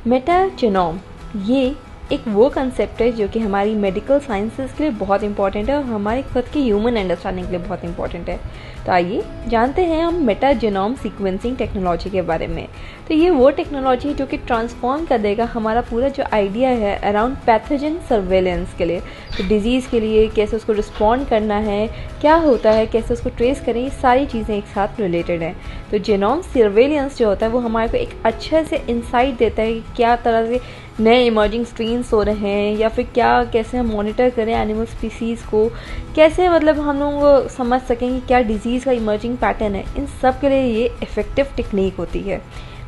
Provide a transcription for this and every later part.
मेटाजेनोम ये एक वो कंसेप्ट है जो कि हमारी मेडिकल साइंसेस के लिए बहुत इंपॉर्टेंट है और हमारे खुद की ह्यूमन अंडरस्टैंडिंग के लिए बहुत इंपॉर्टेंट है। तो आइए जानते हैं हम मेटाजेनोम सीक्वेंसिंग टेक्नोलॉजी के बारे में। तो ये वो टेक्नोलॉजी है जो कि ट्रांसफॉर्म कर देगा हमारा पूरा जो आइडिया है अराउंड पैथोजन सर्वेलेंस के लिए। तो डिजीज़ के लिए कैसे उसको रिस्पॉन्ड करना है, क्या होता है, कैसे उसको ट्रेस करें, ये सारी चीज़ें एक साथ रिलेटेड हैं। तो जेनोम सर्वेलेंस जो होता है वो हमारे को एक अच्छे से इंसाइट देता है कि क्या तरह से नए इमर्जिंग स्ट्रेन्स हो रहे हैं या फिर क्या, कैसे हम मॉनिटर करें एनिमल स्पीसीज़ को, कैसे मतलब हम लोग समझ सकें कि क्या डिजीज़ का इमर्जिंग पैटर्न है। इन सब के लिए ये इफ़ेक्टिव टेक्निक होती है।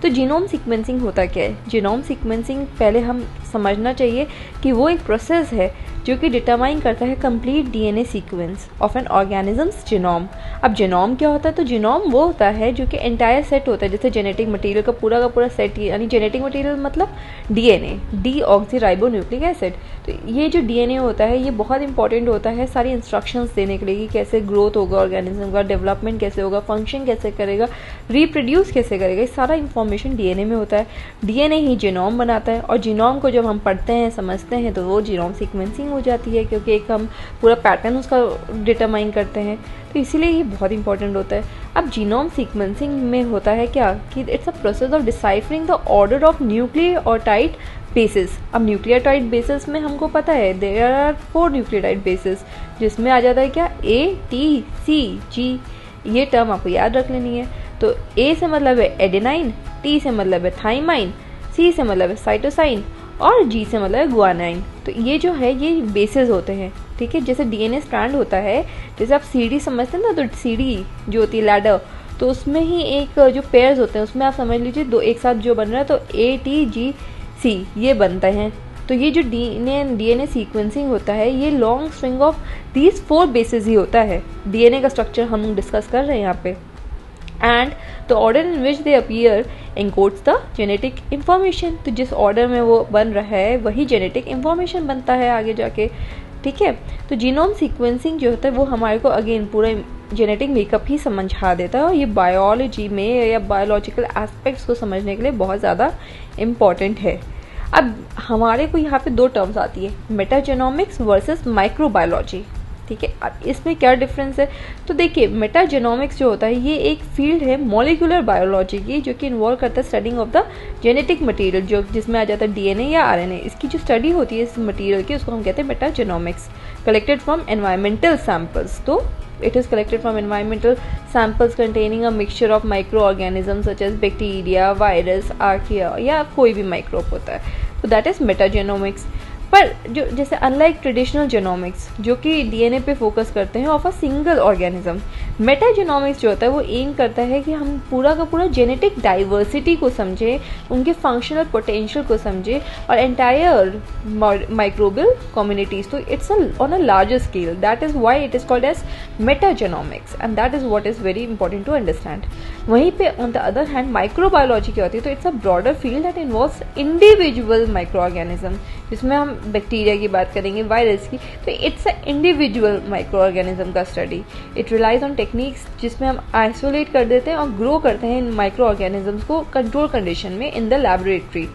तो जीनोम सीक्वेंसिंग होता क्या है? जीनोम सीक्वेंसिंग पहले हम समझना चाहिए कि वो एक प्रोसेस है जो कि डिटरमाइन करता है complete DNA sequence of N organisms genome. अब जीनोम क्या होता है? तो जीनोम वो होता है जो कि एंटायर सेट होता है, जैसे जेनेटिक मटेरियल का पूरा सेट, यानी जेनेटिक मटेरियल मतलब डीएनए, डीऑक्सीराइबोन्यूक्लिक एसिड। तो ये जो डीएनए होता है ये बहुत इंपॉर्टेंट होता है सारी इंस्ट्रक्शंस देने के लिए कि कैसे ग्रोथ होगा ऑर्गेनिज्म का, डेवलपमेंट कैसे होगा, फंक्शन कैसे करेगा, रिप्रोड्यूस कैसे करेगा, ये सारा इंफॉर्मेशन डीएनए में होता है। डीएनए ही जीनोम बनाता है और जीनोम को जब हम पढ़ते हैं, समझते हैं, तो वो जीनोम सीक्वेंसिंग हो जाती है, क्योंकि एक हम पूरा पैटर्न उसका डिटरमाइन करते हैं। तो इसीलिए ये बहुत इंपॉर्टेंट होता है। अब जीनोम सीक्वेंसिंग में होता है क्या कि it's a process of deciphering the order of nucleotide basis. अब न्यूक्लियोटाइड बेसिस में हमको पता है देयर आर 4 न्यूक्लियोटाइड बेसिस, जिसमें आ जाता है क्या, A, T, C, G। ये टर्म आपको याद रख लेनी है। तो A से मतलब है एडेनाइन, T से मतलब है थाइमाइन, C से मतलब है साइटोसाइन और G से मतलब है गुआनाइन। तो ये जो है ये बेसिस होते हैं, ठीक है। जैसे डीएनए स्ट्रैंड होता है, जैसे आप सीढ़ी समझते हैं ना, तो सीढ़ी जो होती है लैडर, तो उसमें ही एक जो पेयर्स होते हैं उसमें आप समझ लीजिए दो एक साथ जो बन रहा है, तो ATGC ये बनते हैं। तो ये जो डीएनए सीक्वेंसिंग होता है ये long string of these 4 bases ही होता है। डीएनए का स्ट्रक्चर हम डिस्कस कर रहे हैं यहाँ पे। And the order in which they appear encodes the genetic information. तो जिस ऑर्डर में वो बन रहा है वही जेनेटिक इंफॉर्मेशन बनता है आगे जाके, ठीक है। तो जीनोम सीक्वेंसिंग जो होता है वो हमारे को अगेन पूरा जेनेटिक मेकअप ही समझा देता है और ये बायोलॉजी में या बायोलॉजिकल एस्पेक्ट्स को समझने के लिए बहुत ज़्यादा इम्पॉर्टेंट है। अब हमारे को यहाँ पे 2 टर्म्स आती है, मेटाजेनोमिक्स वर्सेस माइक्रोबायोलॉजी, ठीक है। अब इसमें क्या डिफरेंस है? तो देखिए मेटाजेनोमिक्स जो होता है ये एक फील्ड है मॉलिक्यूलर बायोलॉजी की, जो कि इन्वॉल्व करता है studying of the genetic material, जो जिसमें आ जाता है डीएनए या आरएनए। इसकी जो स्टडी होती है इस मटेरियल की उसको हम कहते हैं मेटाजेनोमिक्स। कलेक्टेड फ्रॉम एनवायरमेंटल सैंपल्स, तो it is collected from environmental samples containing a mixture of microorganisms such as bacteria, virus, archaea या कोई भी माइक्रोब होता है, तो that is metagenomics। पर जो जैसे अनलाइक ट्रेडिशनल जेनोमिक्स जो कि डीएनए पे फोकस करते हैं ऑफ अ सिंगल ऑर्गेनिज्म, मेटाजेनोमिक्स जो होता है वो एम करता है कि हम पूरा का पूरा जेनेटिक डाइवर्सिटी को समझें, उनके फंक्शनल पोटेंशियल को समझें और एंटायर माइक्रोबियल कम्युनिटीज। तो it's on a larger scale, that is why it is called as metagenomics and that is what is very important to understand. वहीं पे on the other hand microbiology क्या होती है, तो it's a broader field that involves individual micro organism, जिसमें हम bacteria की बात करेंगे, वायरस की, तो it's a individual micro organism का study. It relies on techniques जिसमें हम आइसोलेट कर देते हैं और ग्रो करते हैं इन माइक्रो ऑर्गेनिजम्स को कंट्रोल कंडीशन में इन द लैबोरेटरी।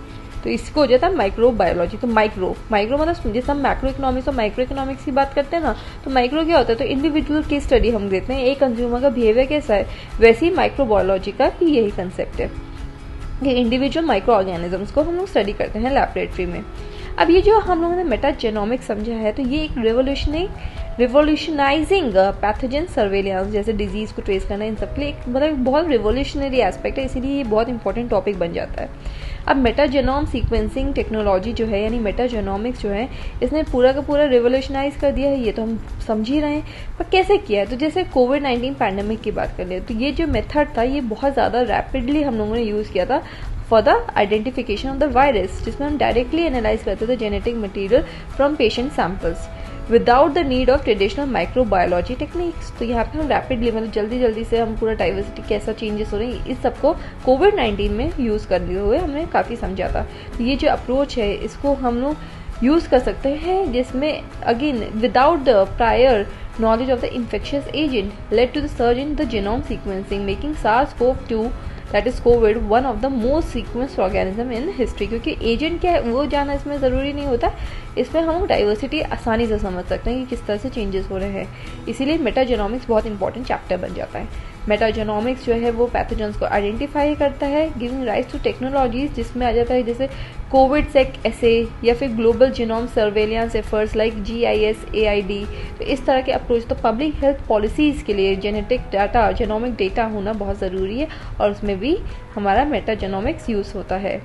तो इसको हो जाता है माइक्रोबायोलॉजी। तो माइक्रो मतलब जैसे हम मैक्रो इकोनॉमिक्स और माइक्रो इकोनॉमिक्स की बात करते हैं ना, तो माइक्रो क्या होता है, तो इंडिविजुअल की स्टडी हम देते हैं, एक कंज्यूमर का बिहेवियर कैसा है, वैसे ही माइक्रोबायोलॉजी का भी यही कंसेप्ट है कि इंडिविजुअल माइक्रो ऑर्गेनिजम्स को हम लोग स्टडी करते हैं लैबोरेटरी में। अब ये जो हम लोगों ने मेटाजेनोमिक्स समझा है, तो ये एक रिवोल्यूशनाइजिंग पैथोजन सर्वेलेंस, जैसे डिजीज को ट्रेस करना, इन सब के लिए एक मतलब बहुत रिवोल्यूशनरी एस्पेक्ट है, इसीलिए ये बहुत इंपॉर्टेंट टॉपिक बन जाता है। अब मेटाजेनोम सीक्वेंसिंग टेक्नोलॉजी जो है यानी मेटाजेनोमिक्स जो है, इसने पूरा का पूरा रिवोल्यूशनाइज कर दिया है, ये तो हम समझ ही रहे हैं। पर कैसे किया है? तो जैसे कोविड-19 पैंडेमिक की बात कर ले, तो ये जो मेथड था ये बहुत ज़्यादा रैपिडली हम लोगों ने यूज़ किया था for the identification of the virus, जिसमें हम डायरेक्टली एनालाइज करते थे genetic material from patient samples without the need of traditional microbiology techniques. तो यहाँ पे हम रैपिडली मतलब जल्दी जल्दी से हम पूरा डाइवर्सिटी कैसा चेंजेस हो रही है इस सबको कोविड-19 में यूज़ करते हुए हमने काफ़ी समझा था। तो ये जो अप्रोच है इसको हम लोग यूज़ कर सकते हैं, जिसमें again without the prior knowledge of the infectious agent led to the surge in the genome sequencing, making SARS-CoV-2 that is Covid one of the most sequenced organism in history. क्योंकि agent क्या है वो जानना इसमें ज़रूरी नहीं होता, इसमें हम डाइवर्सिटी आसानी से समझ सकते हैं कि किस तरह से चेंजेस हो रहे हैं। इसीलिए मेटाजेनोमिक्स बहुत इंपॉर्टेंट चैप्टर बन जाता है। मेटाजेनोमिक्स जो है वो पैथोजेंस को आइडेंटिफाई करता है, गिविंग राइज टू टेक्नोलॉजीज, जिसमें आ जाता है जैसे कोविड सेक एसे या फिर global genome surveillance efforts like GIS AID। तो इस तरह के अप्रोच तो पब्लिक हेल्थ पॉलिसीज़ के लिए जेनेटिक डाटा, जेनोमिक डेटा होना बहुत ज़रूरी है, और उसमें भी हमारा मेटाजेनोमिक्स यूज़ होता है।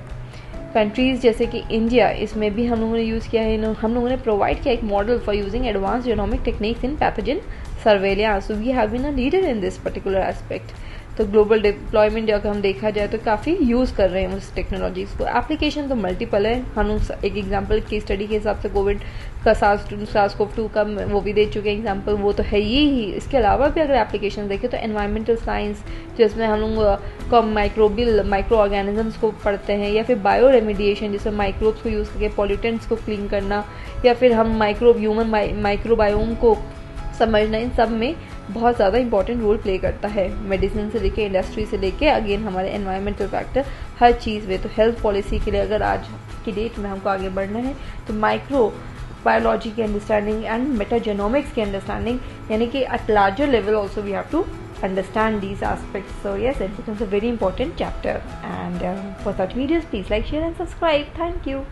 कंट्रीज़ जैसे कि इंडिया, इसमें भी हम लोगों ने यूज़ किया है, हम लोगों ने प्रोवाइड किया एक model for using advance genomic techniques in pathogen surveillance. So we have been a leader in this particular aspect. तो ग्लोबल डिप्लॉयमेंट अगर हम देखा जाए तो काफ़ी यूज़ कर रहे हैं उस टेक्नोलॉजीज़ को। एप्लीकेशन तो मल्टीपल है, हम एक एग्जांपल की स्टडी के हिसाब से कोविड का SARS-CoV-2 का वो भी दे चुके हैं एग्जांपल, वो तो है ही। इसके अलावा भी अगर एप्लीकेशन देखें तो एनवायरमेंटल साइंस, जिसमें हम लोग माइक्रो ऑर्गेनिजम्स को पढ़ते हैं, या फिर बायो रेमिडिएशन जिसमें माइक्रोब्स को यूज़ करके पॉल्यूटेंट्स को क्लीन करना, या फिर हम ह्यूमन माइक्रोबायोम को समझना, इन सब में बहुत ज़्यादा इंपॉर्टेंट रोल प्ले करता है। मेडिसिन से लेके इंडस्ट्री से लेके अगेन हमारे एनवायरमेंटल फैक्टर, हर चीज़ में। तो हेल्थ पॉलिसी के लिए अगर आज की डेट में हमको आगे बढ़ना है तो माइक्रो बायोलॉजी की अंडरस्टैंडिंग एंड मेटाजेनोमिक्स की अंडरस्टैंडिंग, यानी कि at larger level also we have to understand these aspects. So yes, it becomes a very important chapter, and for such videos please like, share and subscribe. Thank you.